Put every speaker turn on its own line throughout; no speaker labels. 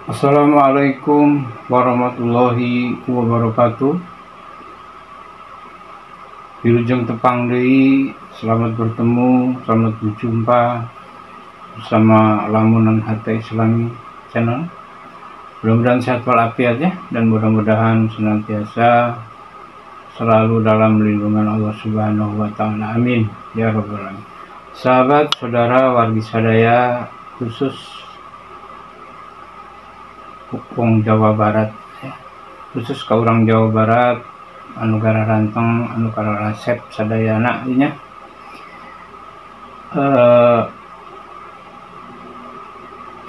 Assalamualaikum warahmatullahi wabarakatuh. Wilujeng tepang deui, selamat bertemu, selamat berjumpa bersama Lamunan Harta Islami Channel. Mudah-mudahan sehat walafiat ya, dan mudah-mudahan senantiasa selalu dalam lindungan Allah Subhanahu wa Ta'ala. Amin ya rabbal alamin. Sahabat, saudara, wargi sadaya, khusus Wong Jawa Barat ya. Khusus ke orang Jawa Barat anu gara ranteng anu kara resep sadayana nya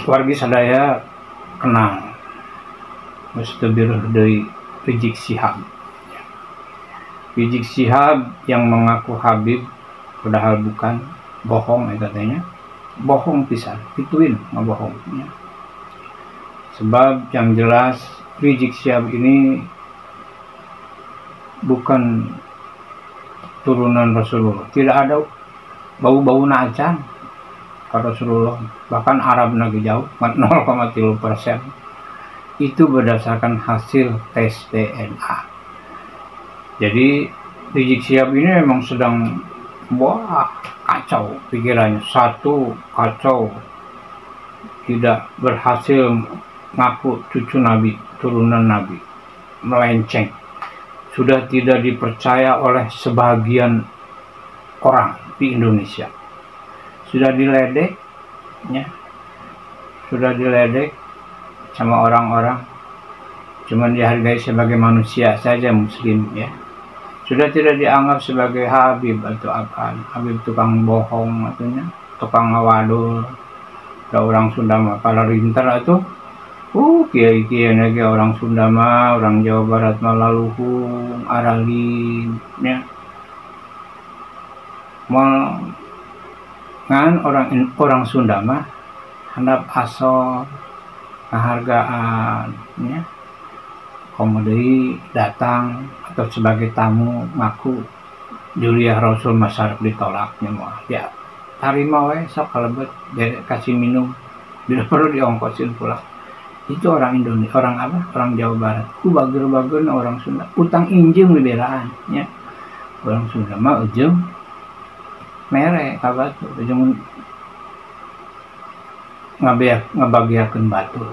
wargi sadaya kenal geus teu biruh deui Rizik Syihab. Rizik Syihab yang mengaku Habib padahal bukan, bohong katanya, bohong pisan, ituin ngabohong ya. Sebab yang jelas Rizik Syihab ini bukan turunan Rasulullah, tidak ada bau-bau acan ke Rasulullah, bahkan Arab lagi jauh 0,3%. Itu berdasarkan hasil tes DNA. Jadi Rizik Syihab ini memang sedang kacau pikirannya, satu kacau, tidak berhasil ngaku cucu Nabi, turunan Nabi, melenceng, sudah tidak dipercaya oleh sebagian orang di Indonesia, sudah diledek ya, sudah diledek sama orang-orang, cuman dihargai sebagai manusia saja, muslim ya, sudah tidak dianggap sebagai Habib atau apa, Habib tukang bohong artinya, tukang ngawadul. Ada orang Sunda mah kalau rinter atuh kiai-kiai lagi orang Sunda mah, orang Jawa Barat mah laluhung, aralin ya. Ngan orang Sunda mah handap asor, kehargaan ya. Komodei datang atau sebagai tamu ngaku Juliah Rasul masyarakat ditolaknya mah ya. Tarima we sok kalebet kasih minum, tidak perlu diongkosin pulang. Itu orang Indonesia, orang apa? Orang Jawa Barat. Bager-bager orang Sunda. Utang injem liberaan, ya. Orang Sunda mah ujem mere kabat, ujem ngabagiakeun batu.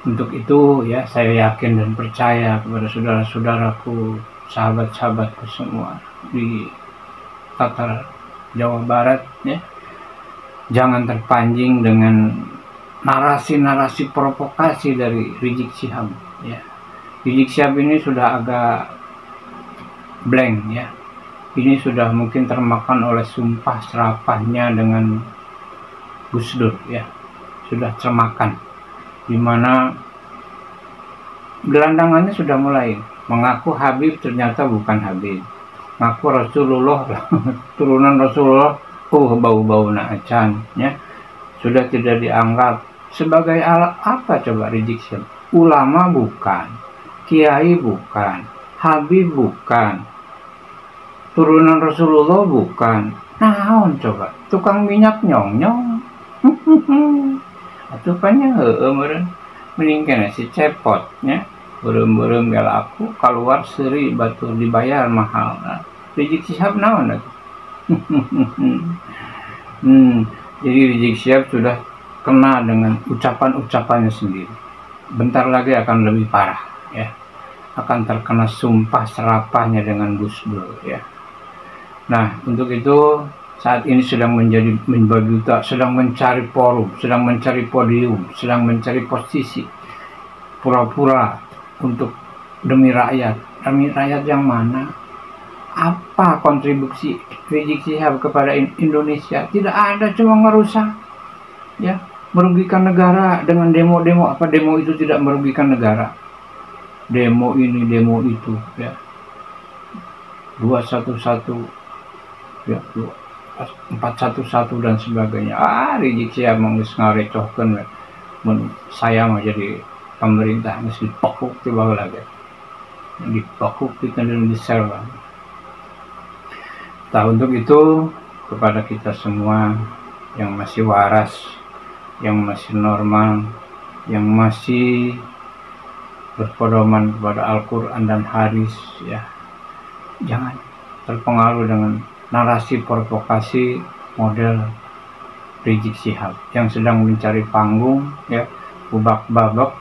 Untuk itu ya saya yakin dan percaya kepada saudara-saudaraku, sahabat-sahabatku semua di tatar Jawa Barat ya. Jangan terpancing dengan narasi-narasi provokasi dari Rizik Syihab ya. Rizik Syihab ini sudah agak blank ya. Ini sudah mungkin termakan oleh sumpah serapahnya dengan Gus Dur ya. Sudah termakan, dimana gelandangannya sudah mulai mengaku Habib ternyata bukan Habib, ngaku Rasulullah turunan Rasulullah, bau-bau acan ya. Sudah tidak dianggap sebagai alat apa coba Rizik Syihab? Ulama bukan, kiai bukan, Habib bukan, turunan Rasulullah bukan. Naon coba? Tukang minyak nyong-nyong. Atuh panjang meureun mending kana si cepot nya. Beureum-beureum bela aku keluar seri batur dibayar mahal. Rizik Syihab naon atuh? Jadi Rizik Syihab sudah kena dengan ucapan-ucapannya sendiri. Bentar lagi akan lebih parah ya, akan terkena sumpah serapahnya dengan Gus Dur ya. Nah untuk itu saat ini sedang sedang mencari forum, sedang mencari podium, sedang mencari posisi, pura-pura untuk demi rakyat. Demi rakyat yang mana? Apa kontribusi Rizik Syihab kepada Indonesia? Tidak ada, cuma ngerusak ya, merugikan negara dengan demo-demo. Apa demo itu tidak merugikan negara? Demo ini, demo itu ya, 211 ya, 411 dan sebagainya. Rizik Syihab geus ngarecohkeun mun saya mah jadi pemerintah geus dipekuk ti baheula ge. Dipekuk ti kendeuan diserang. Untuk itu kepada kita semua yang masih waras yang masih normal, yang masih berpedoman kepada Al-Quran dan hadis, ya jangan terpengaruh dengan narasi provokasi model Rizik Syihab yang sedang mencari panggung, ya babak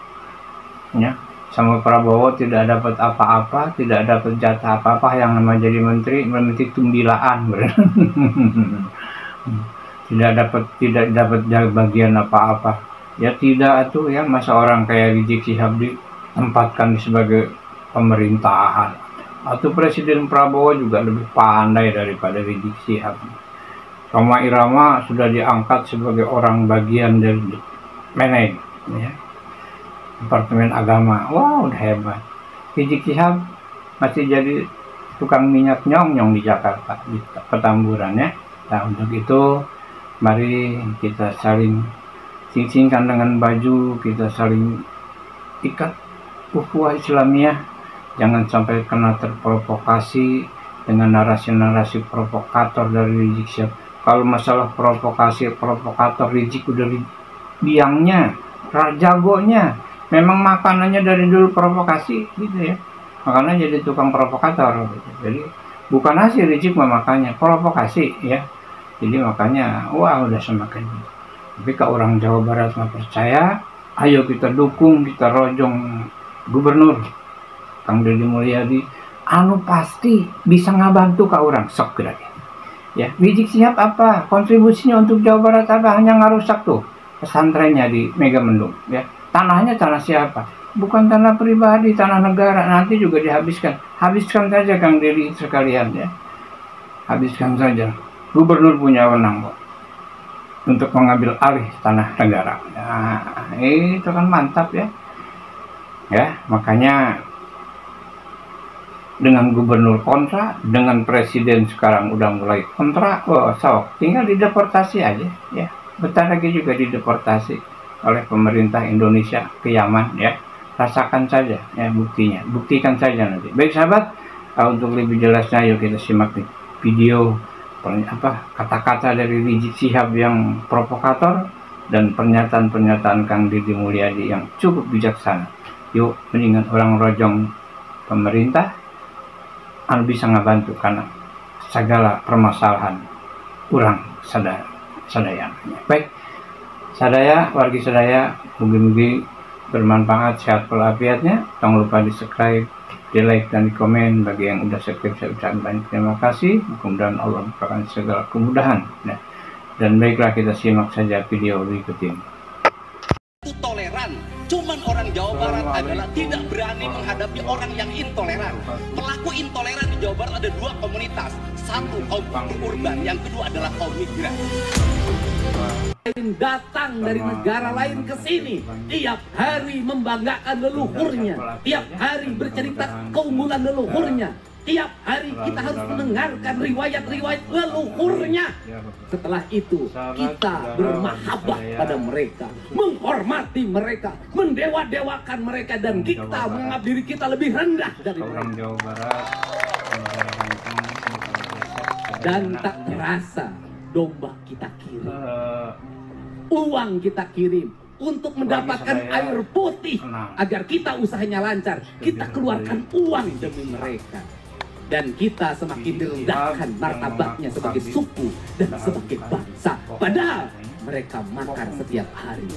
ya, sama Prabowo tidak dapat apa-apa, tidak dapat jatah apa-apa, yang namanya jadi menteri tumbilaan tidak dapat bagian apa-apa, ya tidak tuh ya, masa orang kayak Rizik Syihab ditempatkan sebagai pemerintahan, atau Presiden Prabowo juga lebih pandai daripada Rizik Syihab. Rhoma Irama sudah diangkat sebagai orang bagian dari manajemen, ya, Departemen Agama. Wow, udah hebat. Rizik Syihab masih jadi tukang minyak nyong-nyong di Jakarta, di Petamburan, ya. Nah, untuk itu mari kita saling cincingkan dengan baju, kita saling ikat ukhuwah Islamiyah. Jangan sampai kena terprovokasi dengan narasi-narasi provokator dari Rizik Syihab. Kalau masalah provokator, Rizik udah biangnya, jagonya. Memang makanannya dari dulu provokasi, gitu ya. Makanya jadi tukang provokator. Gitu. Jadi bukan hasil Rizik memakannya, provokasi, ya. Jadi makanya, wah udah semakin. Tapi kalau orang Jawa Barat nggak percaya, ayo kita dukung, kita rojong Gubernur Kang Deddy Mulyadi. Anu pasti bisa ngabantu ke orang, sok gitu. Ya, Rizik Syihab apa? Kontribusinya untuk Jawa Barat apa? Hanya ngarusak tuh pesantrennya di Megamendung, ya. Tanahnya tanah siapa? Bukan tanah pribadi, tanah negara. Nanti juga dihabiskan. Habiskan saja Kang Deddy sekalian, ya. Habiskan saja. Gubernur punya wewenang kok untuk mengambil alih tanah negara. Nah, itu kan mantap, ya. Ya, makanya dengan gubernur kontra, dengan presiden sekarang udah mulai kontra, oh sok, tinggal dideportasi aja, ya. Bentar lagi juga dideportasi oleh pemerintah Indonesia ke Yaman, ya. Rasakan saja, ya, buktinya, buktikan saja nanti. Baik sahabat, untuk lebih jelasnya yuk kita simak video kata-kata dari Rizik Syihab yang provokator dan pernyataan-pernyataan Kang Deddy Mulyadi yang cukup bijaksana. Yuk, mendingan orang rojong pemerintah bisa ngebantu karena segala permasalahan kurang sadaya. Baik, sadaya, wargi sadaya, mugi-mugi bermanfaat, sehat walafiatnya. Jangan lupa di subscribe, di like dan di komen. Bagi yang udah subscribe, saya ucapkan banyak terima kasih. Mudah-mudahan Allah memberikan segala kemudahan. Nah, dan baiklah kita simak saja video berikut ini.
Toleran, cuman orang Jawa Barat adalah tidak berani menghadapi orang yang intoleran. Pelaku intoleran di Jawa Barat ada dua komunitas, satu kaum urban, yang kedua adalah kaum migran. Datang dari negara lain ke sini, tiap hari membanggakan leluhurnya, tiap hari bercerita keunggulan leluhurnya. Tiap hari kita harus mendengarkan riwayat-riwayat leluhurnya. Setelah itu kita bermahabbah pada mereka, menghormati mereka, mendewa-dewakan mereka, dan kita menganggap diri kita lebih rendah dari mereka. Dan tak terasa domba kita kirim, uang kita kirim untuk mendapatkan air putih agar kita usahanya lancar. Kita keluarkan uang demi mereka. Dan kita semakin direndahkan martabatnya sebagai suku dan sebagai bangsa. Padahal mereka makan setiap hari.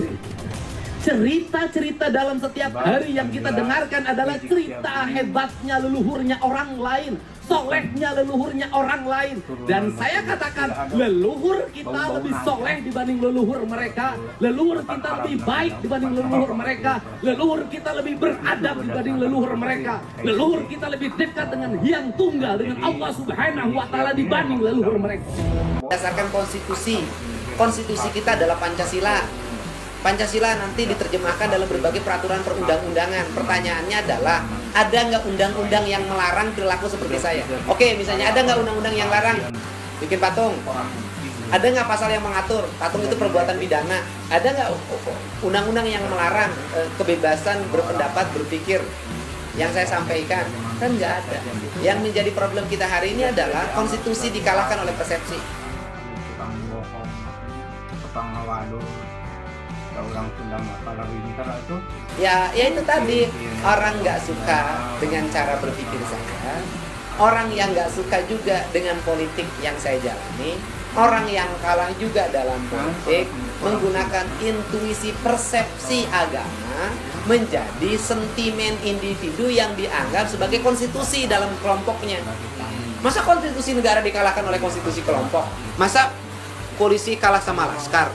Cerita-cerita dalam setiap hari yang kita dengarkan adalah cerita hebatnya leluhurnya orang lain, solehnya leluhurnya orang lain. Dan saya katakan, leluhur kita lebih soleh dibanding leluhur mereka, leluhur kita lebih baik dibanding leluhur mereka, leluhur kita lebih beradab dibanding leluhur mereka, leluhur kita lebih dekat dengan Hyang Tunggal, dengan Allah Subhanahu wa Ta'ala dibanding leluhur mereka.
Berdasarkan konstitusi, konstitusi kita adalah Pancasila. Pancasila nanti diterjemahkan dalam berbagai peraturan perundang-undangan. Pertanyaannya adalah, ada nggak undang-undang yang melarang perilaku seperti saya? Oke, misalnya ada nggak undang-undang yang larang bikin patung? Ada nggak pasal yang mengatur patung itu perbuatan pidana? Ada nggak undang-undang yang melarang kebebasan berpendapat, berpikir? Yang saya sampaikan kan nggak ada. Yang menjadi problem kita hari ini adalah konstitusi dikalahkan oleh persepsi.
orang Sunda kalau winter itu
Ya itu tadi, orang nggak suka dengan cara berpikir saya, orang yang nggak suka juga dengan politik yang saya jalani, orang yang kalah juga dalam politik menggunakan intuisi persepsi agama menjadi sentimen individu yang dianggap sebagai konstitusi dalam kelompoknya. Masa konstitusi negara dikalahkan oleh konstitusi kelompok? Masa polisi kalah sama laskar?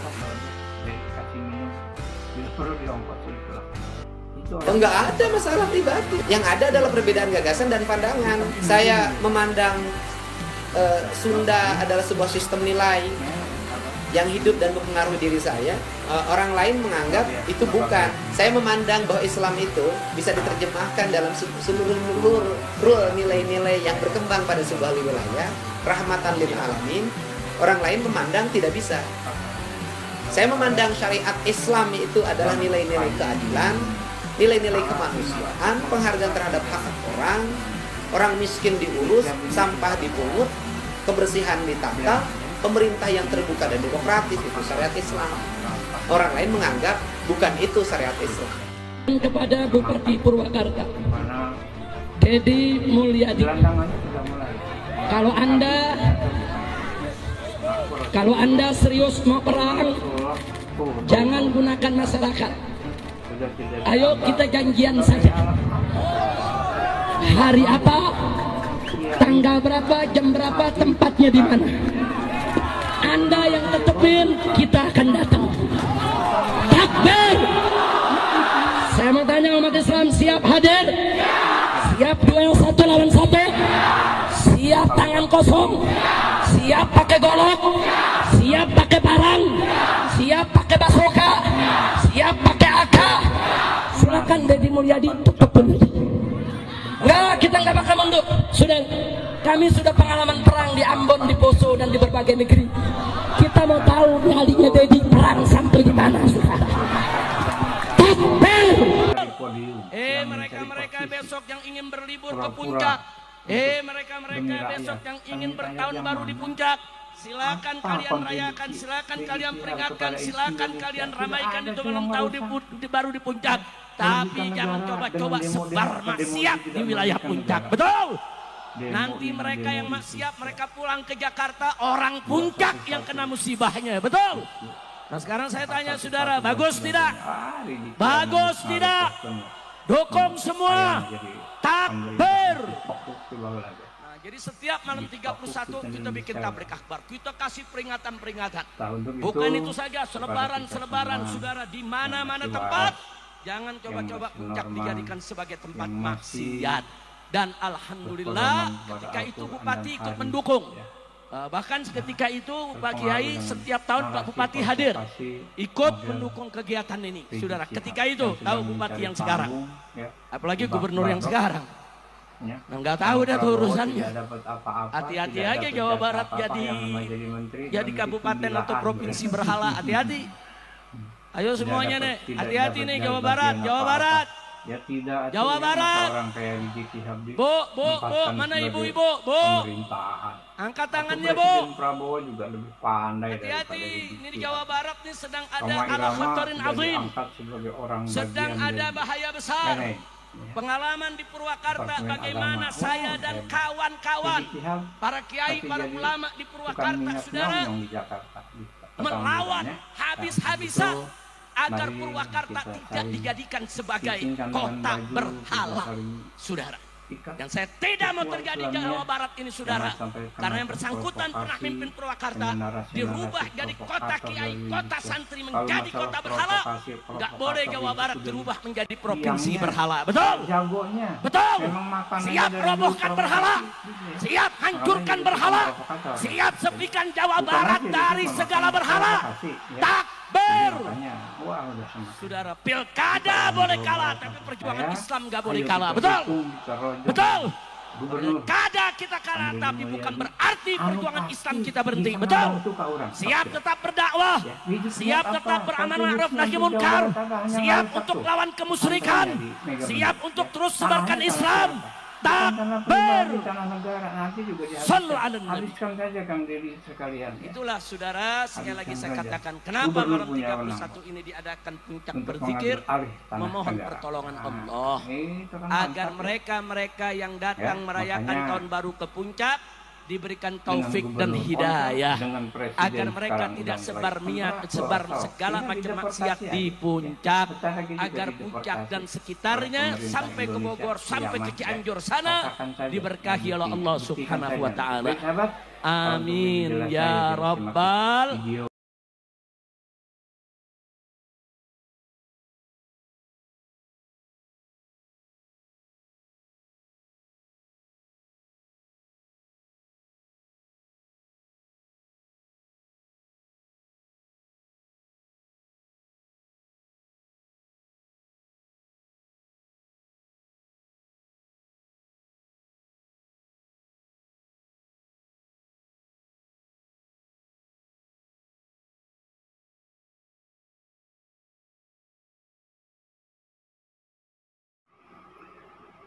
Enggak ada masalah pribadi. Yang ada adalah perbedaan gagasan dan pandangan. Saya memandang Sunda adalah sebuah sistem nilai yang hidup dan mempengaruhi diri saya. Orang lain menganggap itu bukan. Saya memandang bahwa Islam itu bisa diterjemahkan dalam seluruh nilai-nilai yang berkembang pada sebuah wilayah, rahmatan lil alamin. Orang lain memandang tidak bisa. Saya memandang syariat Islam itu adalah nilai-nilai keadilan, nilai-nilai kemanusiaan, penghargaan terhadap hak orang miskin diurus, sampah dipungut, kebersihan ditata, pemerintah yang terbuka dan demokratis, itu syariat Islam. Orang lain menganggap bukan itu syariat Islam.
Kepada Bupati Purwakarta, Deddy Mulyadi, kalau Anda serius mau perang, jangan gunakan masyarakat. Ayo kita janjian saja. Hari apa, tanggal berapa, jam berapa, tempatnya di mana. Anda yang tetepin, kita akan datang. Takbir. Saya mau tanya umat Islam, siap hadir? Siap duel 1 lawan 1? Siap tangan kosong? Siap pakai golok? Siap pakai parang? Siap pakai basoka? Siap pakai AK? Silakan Deddy Mulyadi tetepin. Enggak, kita nggak bakal mundur. Sudah, kami sudah pengalaman perang di Ambon, di Poso, dan di berbagai negeri. Kita mau tahu nyalinya Deddy perang sampai di mana, saudara. Takbir. Mereka besok yang ingin berlibur ke puncak. Mereka besok yang ingin bertahun baru di puncak. Silakan kalian rayakan, silakan kalian peringatkan, silakan kalian ramaikan itu malam tahun baru di puncak. Tapi jangan coba-coba sebar maksiat di wilayah puncak. Betul? Nanti mereka yang maksiat, mereka pulang ke Jakarta, orang puncak yang kena musibahnya. Betul? Nah sekarang saya tanya saudara, bagus tidak? Bagus tidak? Dukung semua. Takbir. Nah, jadi setiap malam 31 kita bikin tablik akbar. Kita kasih peringatan-peringatan. Bukan itu saja, selebaran saudara di mana-mana tempat. Jangan coba-coba puncak dijadikan sebagai tempat maksiat. Dan alhamdulillah ketika itu Bupati ikut mendukung. Bahkan ketika itu Pak Kiai setiap tahun Pak Bupati hadir ikut mendukung kegiatan ini. Saudara, ketika itu tahu Bupati yang sekarang, apalagi Gubernur yang sekarang. Nah, nggak tahu dah tuh urusannya. Hati-hati aja Jawa Barat jadi kabupaten atau provinsi berhala. Hati-hati. Ayo semuanya nih, hati-hati nih Jawa Barat.
Ya tidak.
Jawa Barat.
Orang kayak
Bu, mana ibu-ibu? Bu. Angkat tangannya, Bu.
Presiden Prabowo juga lebih pandai.
Hati-hati, ini di Jawa Barat nih sedang ada al-khatarin azim. Sedang ada bahaya besar. Pengalaman di Purwakarta bagaimana saya dan kawan-kawan para kiai, para ulama di Purwakarta, saudara, melawan habis-habisan agar Purwakarta tidak dijadikan sebagai kota berhala, saudara. Dan saya tidak mau terjadi di Jawa Barat ini, saudara, karena yang bersangkutan pernah mimpin Purwakarta dirubah jadi kota kiai, kota santri menjadi kota berhala. Nggak boleh Jawa Barat dirubah menjadi provinsi berhala. Betul? Betul? Siap robohkan berhala, siap hancurkan berhala, siap sepikan Jawa Barat dari segala berhala. Takbir. Saudara, pilkada boleh kalah, tapi perjuangan Islam nggak boleh kalah. Betul? Betul. Pilkada kita kalah, tapi bukan berarti perjuangan Islam kita berhenti. Betul? Siap tetap berdakwah, siap tetap beramal ma'ruf nahi munkar, siap untuk lawan kemusyrikan, siap untuk terus sebarkan Islam.
tanah pribadi, tanah negara, nanti juga
Sallu ala
dihabiskan.
Nabi.
Habiskan saja Kang Deddy sekalian. Ya.
Itulah saudara, sekali lagi
Habiskan
saya
saja.
katakan, kenapa
Gubernur
malam
punya
31 ini diadakan puncak
untuk
berzikir,
mengambil alih tanah
memohon
negara.
pertolongan
Nah,
Allah
itu kan
agar
mantap, ya.
mereka-mereka yang datang
Ya,
merayakan
makanya
tahun baru ke puncak diberikan
Dengan
taufik dan
gubernur
hidayah
Onco, dengan presiden
agar mereka
sekarang
tidak
udah
sebar
mulai
niat,
kontra,
sebar
asal.
segala
Ini
macam
dideportasi
maksiat
aja.
di
Ya.
puncak,
Bentar lagi juga
agar
dideportasi
puncak dan
oleh
sekitarnya
pemerintah
sampai ke
Indonesia.
Bogor, sampai ke
Kiamat,
Cianjur
ya.
sana
Katakan saja.
diberkahi oleh
Nanti
Allah
buktikan
Subhanahu
saja.
wa taala.
Baik, sahabat, kalau
Amin
belum jelas
ya
saya, simak
Rabbal
video.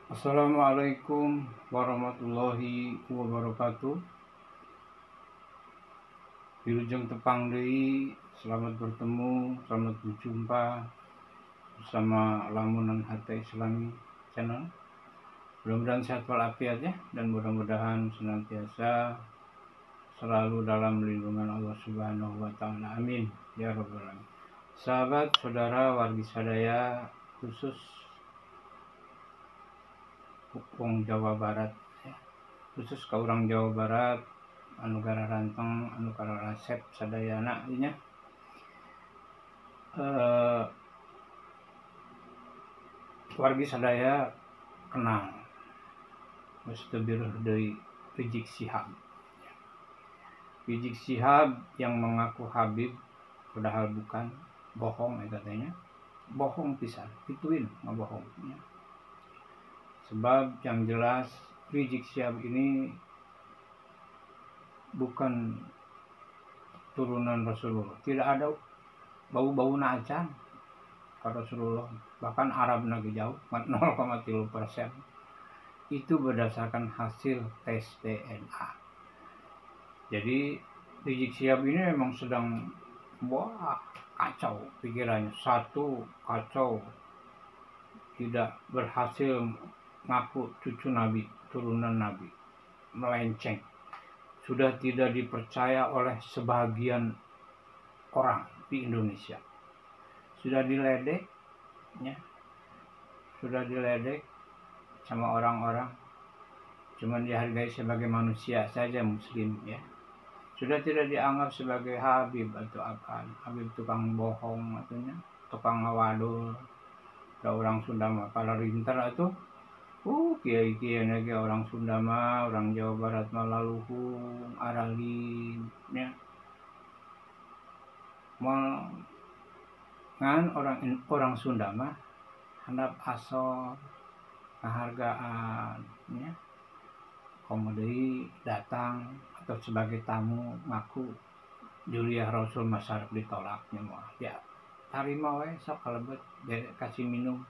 Assalamualaikum warahmatullahi wabarakatuh. Wilujeng tepang deui, selamat bertemu, selamat berjumpa bersama Lamunan Harta Islami Channel. Mudah-mudahan sehat walafiat ya, dan mudah-mudahan senantiasa selalu dalam lindungan Allah Subhanahu wa taala. Amin ya rabbal alamin. Sahabat, saudara, wargi sadaya, khusus Wong Jawa Barat ya. Khusus ke orang Jawa Barat, anu gara ranteng, anu gara resep sadayana nya. Wargi sadaya kenal geus teu bireuh deui Rizik Syihab. Rizik Syihab yang mengaku Habib padahal bukan, bohong katanya. Bohong pisan, ituin ngabohong ya. Sebab yang jelas Rizik Syihab ini bukan turunan Rasulullah. Tidak ada bau-bau acan ke Rasulullah. Bahkan Arab lagi jauh, 0,3%. Itu berdasarkan hasil tes DNA. Jadi Rizik Syihab ini memang sedang kacau pikirannya. Satu, kacau, tidak berhasil ngaku cucu Nabi, turunan Nabi, melenceng, sudah tidak dipercaya oleh sebagian orang di Indonesia, sudah diledek ya, sudah diledek sama orang-orang, cuman dihargai sebagai manusia saja, muslim ya, sudah tidak dianggap sebagai Habib atau apa, Habib tukang bohong artinya, tukang ngawadul. Ada orang Sunda mah kalau rinter atuh kiai-kiai lagi orang Sunda mah, orang Jawa Barat mah laluhung, aralin, ya. Mal ngan orang Sunda mah handap asor, kehargaan, ya. Komodei datang atau sebagai tamu ngaku Juliah Rasul masyarakat ditolaknya mah, ya. Tarima we sok kalebet kasih minum,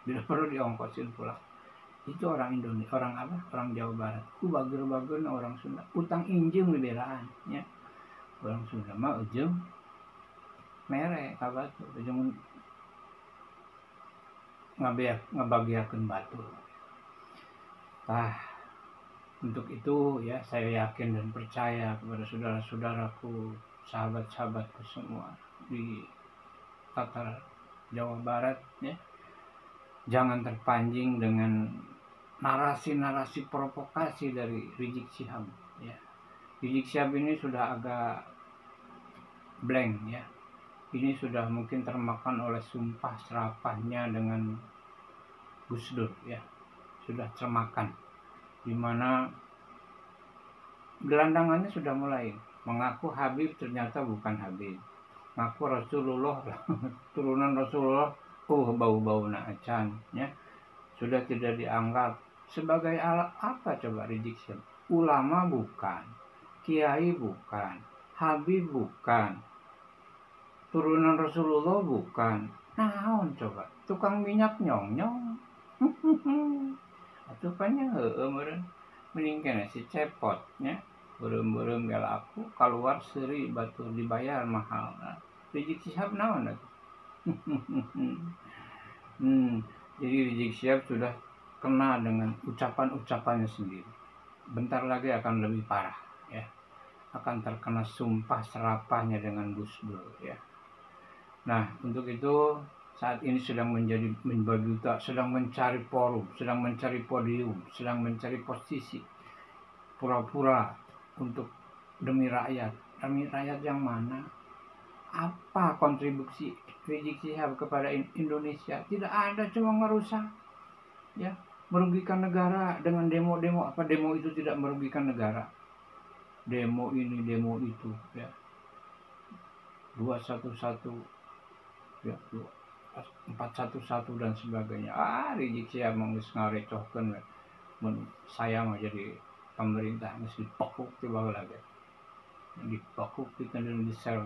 tidak perlu diongkosin pulang. Itu orang Indonesia, orang Jawa Barat. Bager-bager orang Sunda, utang injem liberaan ya. Orang Sunda mah ujung mere kabat, ujung ngabagiakeun batu. Untuk itu ya, saya yakin dan percaya kepada saudara-saudaraku, sahabat-sahabatku semua di Tatar Jawa Barat ya. Jangan terpancing dengan narasi-narasi provokasi dari Rizik Syihab ya. Rizik Syihab ini sudah agak blank ya. Ini sudah mungkin termakan oleh sumpah serapahnya dengan Gus Dur ya. Sudah termakan, dimana gelandangannya sudah mulai mengaku Habib ternyata bukan Habib, ngaku Rasulullah turunan Rasulullah, bau-bau acan ya. Sudah tidak dianggap sebagai alat apa coba Rizik Syihab. Ulama bukan, kiai bukan, Habib bukan, turunan Rasulullah bukan. Naon coba, tukang minyak nyong-nyong. atupannya meureun meningkana si cepot nya beureum-beureum bela aku keluar seri batur dibayar mahal. Nah, Rizik Syihab naon atuh? Jadi Rizik Syihab sudah kena dengan ucapan-ucapannya sendiri. Bentar lagi akan lebih parah ya. Akan terkena sumpah serapahnya dengan Gus Dur ya. Nah, untuk itu saat ini sedang menjadi membabuta, sedang mencari forum, sedang mencari podium, sedang mencari posisi. Pura-pura untuk demi rakyat. Demi rakyat yang mana? Apa kontribusi Rizik Syihab kepada Indonesia? Tidak ada, cuma ngerusak. Ya, merugikan negara dengan demo-demo. Apa demo itu tidak merugikan negara? Demo ini, demo itu, ya. 211, ya, 411 dan sebagainya. Rizik Syihab geus ngarecohkeun mun saya mah jadi pemerintah geus dipekuk ti baheula ge. Dipekuk pikeun di sel.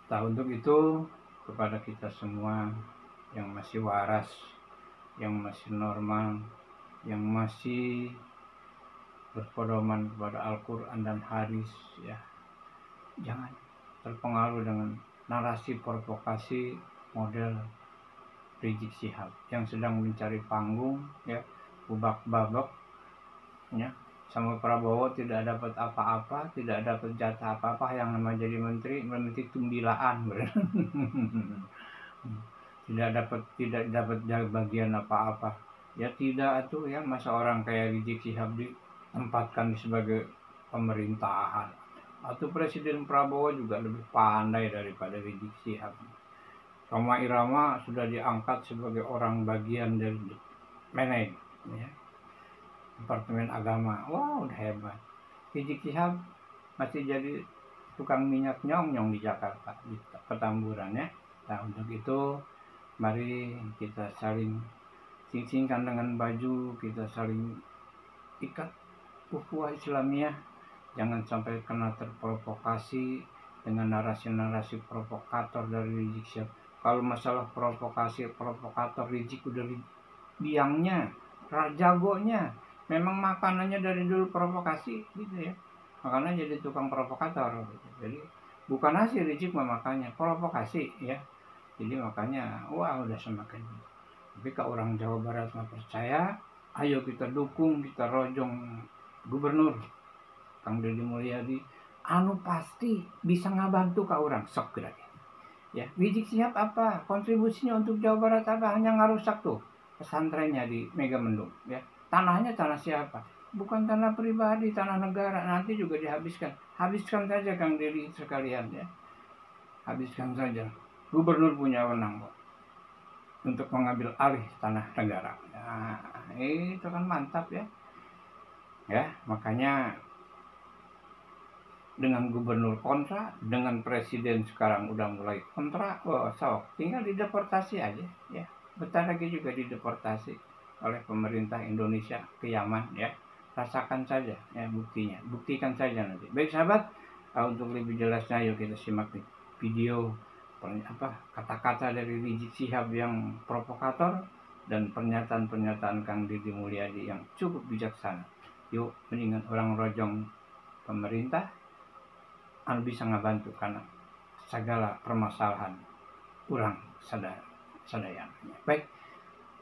Nah, untuk itu kepada kita semua yang masih waras, yang masih normal, yang masih berpedoman kepada Al-Quran dan hadis, ya, jangan terpengaruh dengan narasi provokasi model Rizik Syihab yang sedang mencari panggung, ya, babak-babak, ya, sama Prabowo tidak dapat apa-apa, tidak dapat jatah apa-apa, yang namanya jadi menteri tumbilaan, tidak dapat bagian apa-apa, ya tidak tuh ya, masa orang kayak Rizik Syihab ditempatkan sebagai pemerintahan. Atau Presiden Prabowo juga lebih pandai daripada Rizik Syihab. Rhoma Irama sudah diangkat sebagai orang bagian dari Meneg, ya, Departemen Agama. Wow, udah hebat. Rizik Syihab masih jadi tukang minyak nyong-nyong di Jakarta, di Petamburan, ya. Nah, untuk itu mari kita saling sing-singkan dengan baju, kita saling ikat ukhuwah Islamiyah. Jangan sampai kena terprovokasi dengan narasi-narasi provokator dari Rizik Syihab. Kalau masalah provokator Rizik udah biangnya, jagonya. Memang makanannya dari dulu provokasi gitu ya. Makanya jadi tukang provokator gitu. Jadi bukan hasil Rizik memakannya, provokasi ya. Jadi makanya wah udah semakin. Tapi kalau orang Jawa Barat nggak percaya, ayo kita dukung, kita rojong gubernur Kang Deddy Mulyadi, anu pasti bisa ngabantu ke orang sok gerak. Ya, Rizik Syihab apa? Kontribusinya untuk Jawa Barat apa? Hanya ngarusak tuh pesantrennya di Megamendung, ya. Tanahnya tanah siapa? Bukan tanah pribadi, tanah negara. Nanti juga dihabiskan. Habiskan saja Kang Deddy sekalian, ya. Habiskan saja. Gubernur punya wewenang kok untuk mengambil alih tanah negara. Nah, itu kan mantap ya. Ya, makanya dengan gubernur kontra, dengan presiden sekarang udah mulai kontra, sok tinggal dideportasi aja, ya. Bentar lagi juga dideportasi oleh pemerintah Indonesia ke Yaman, ya. Rasakan saja ya buktinya, buktikan saja nanti. Baik sahabat, untuk lebih jelasnya yuk kita simak video kata-kata dari Rizik Syihab yang provokator dan pernyataan-pernyataan Kang Deddy Mulyadi yang cukup bijaksana. Yuk mendingan orang rojong pemerintah anu bisa ngabantu karena segala permasalahan urang sadaya. Baik,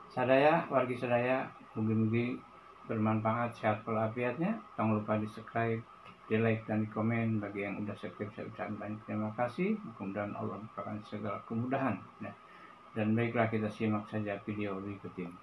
sadaya, wargi sadaya, mugi-mugi bermanfaat, sehat walafiatnya. Jangan lupa di subscribe, di like dan di komen. Bagi yang udah subscribe, saya ucapkan banyak terima kasih. Mudah-mudahan Allah memberikan segala kemudahan. Dan baiklah kita simak saja video berikut ini.